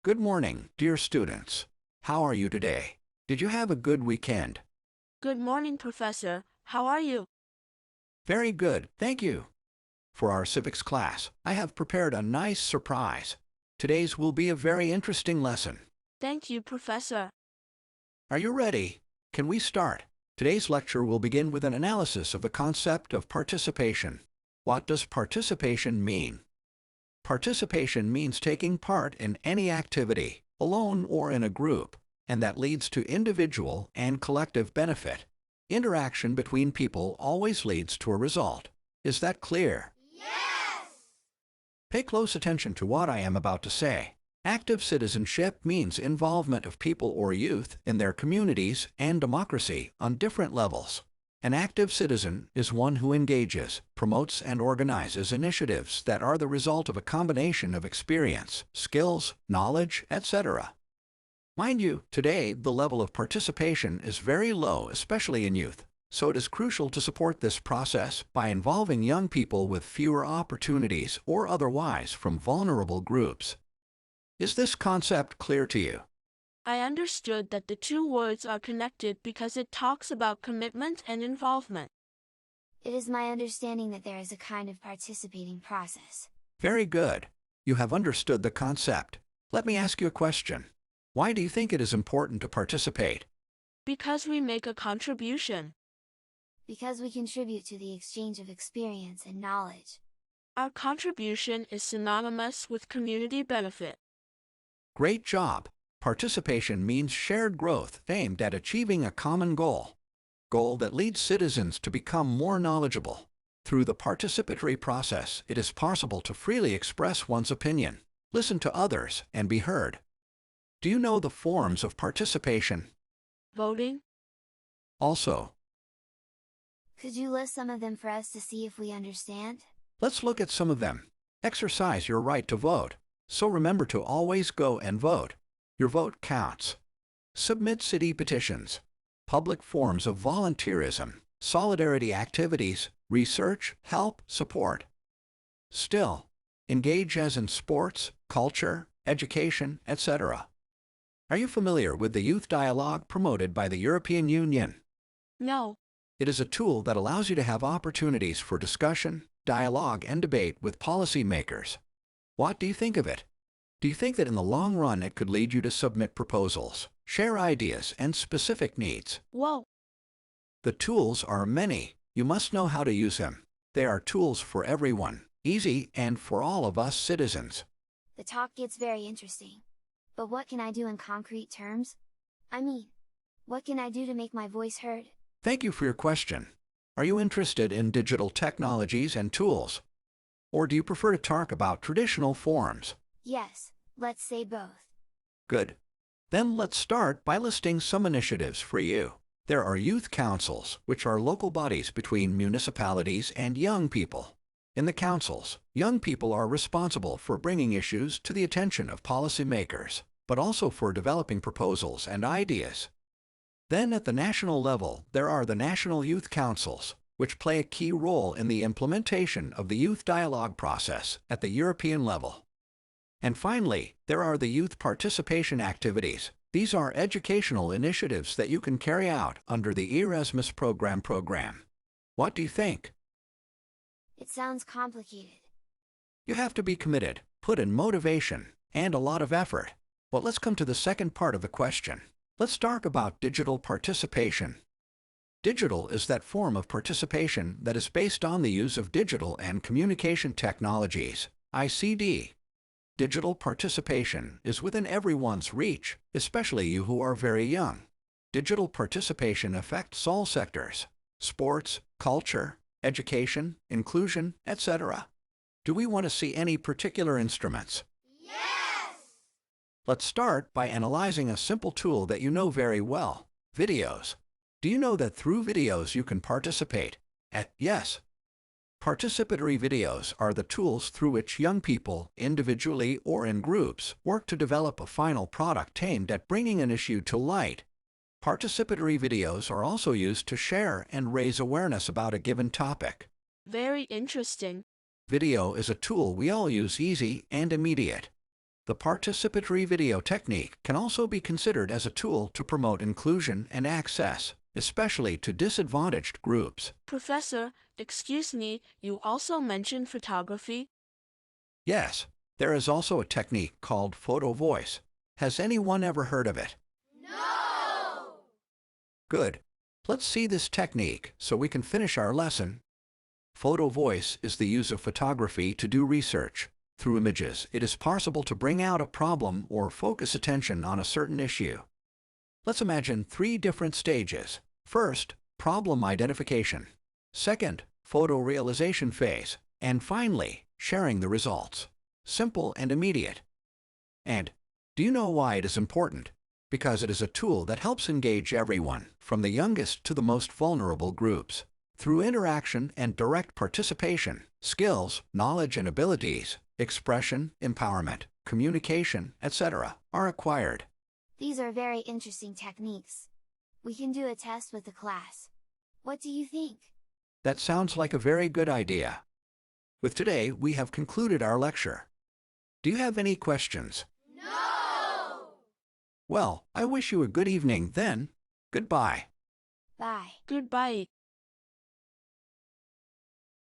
Good morning, dear students. How are you today? Did you have a good weekend? Good morning, Professor. How are you? Very good, thank you. For our civics class, I have prepared a nice surprise. Today's will be a very interesting lesson. Thank you, Professor. Are you ready? Can we start? Today's lecture will begin with an analysis of the concept of participation. What does participation mean? Participation means taking part in any activity, alone or in a group, and that leads to individual and collective benefit. Interaction between people always leads to a result. Is that clear? Yes! Pay close attention to what I am about to say. Active citizenship means involvement of people or youth in their communities and democracy on different levels. An active citizen is one who engages, promotes, and organizes initiatives that are the result of a combination of experience, skills, knowledge, etc. Mind you, today the level of participation is very low, especially in youth, so it is crucial to support this process by involving young people with fewer opportunities or otherwise from vulnerable groups. Is this concept clear to you? I understood that the two words are connected because it talks about commitment and involvement. It is my understanding that there is a kind of participating process. Very good. You have understood the concept. Let me ask you a question. Why do you think it is important to participate? Because we make a contribution. Because we contribute to the exchange of experience and knowledge. Our contribution is synonymous with community benefit. Great job! Participation means shared growth aimed at achieving a common goal that leads citizens to become more knowledgeable. Through the participatory process, it is possible to freely express one's opinion, listen to others, and be heard. Do you know the forms of participation? Voting? Also, Could you list some of them for us to see if we understand? let's look at some of them. Exercise your right to vote. So remember to always go and vote. Your vote counts. Submit city petitions. Public forms of volunteerism, solidarity activities, research, help, support. Still, engage as in sports, culture, education, etc. Are you familiar with the youth dialogue promoted by the European Union? No. It is a tool that allows you to have opportunities for discussion, dialogue, and debate with policymakers. What do you think of it? Do you think that in the long run it could lead you to submit proposals, share ideas, and specific needs? Whoa. The tools are many. You must know how to use them. They are tools for everyone, easy, and for all of us citizens. The talk gets very interesting. But what can I do in concrete terms? I mean, what can I do to make my voice heard? Thank you for your question. Are you interested in digital technologies and tools? Or do you prefer to talk about traditional forms? Yes, let's say both. Good. Then let's start by listing some initiatives for you. There are youth councils, which are local bodies between municipalities and young people. In the councils, young people are responsible for bringing issues to the attention of policymakers, but also for developing proposals and ideas. Then at the national level, there are the national youth councils, which play a key role in the implementation of the youth dialogue process at the European level. And finally, there are the youth participation activities. These are educational initiatives that you can carry out under the Erasmus Programme. What do you think? It sounds complicated. You have to be committed, put in motivation, and a lot of effort. Well, let's come to the second part of the question. Let's talk about digital participation. Digital is that form of participation that is based on the use of digital and communication technologies, ICT. Digital participation is within everyone's reach, especially you who are very young. Digital participation affects all sectors: sports, culture, education, inclusion, etc. Do we want to see any particular instruments? Yes! Let's start by analyzing a simple tool that you know very well: videos. Do you know that through videos you can participate? Yes. Participatory videos are the tools through which young people, individually or in groups, work to develop a final product aimed at bringing an issue to light. Participatory videos are also used to share and raise awareness about a given topic. Very interesting. Video is a tool we all use, easy and immediate. The participatory video technique can also be considered as a tool to promote inclusion and access, especially to disadvantaged groups. Professor, excuse me, you also mentioned photography? Yes, there is also a technique called photovoice. Has anyone ever heard of it? No! Good. Let's see this technique so we can finish our lesson. Photovoice is the use of photography to do research. Through images, it is possible to bring out a problem or focus attention on a certain issue. Let's imagine 3 different stages. First, problem identification. Second, photorealization phase. And finally, sharing the results. Simple and immediate. And do you know why it is important? Because it is a tool that helps engage everyone, from the youngest to the most vulnerable groups. Through interaction and direct participation, skills, knowledge and abilities, expression, empowerment, communication, etc. are acquired. These are very interesting techniques. We can do a test with the class. What do you think? That sounds like a very good idea. With today, we have concluded our lecture. Do you have any questions? No! Well, I wish you a good evening then. Goodbye. Bye. Goodbye.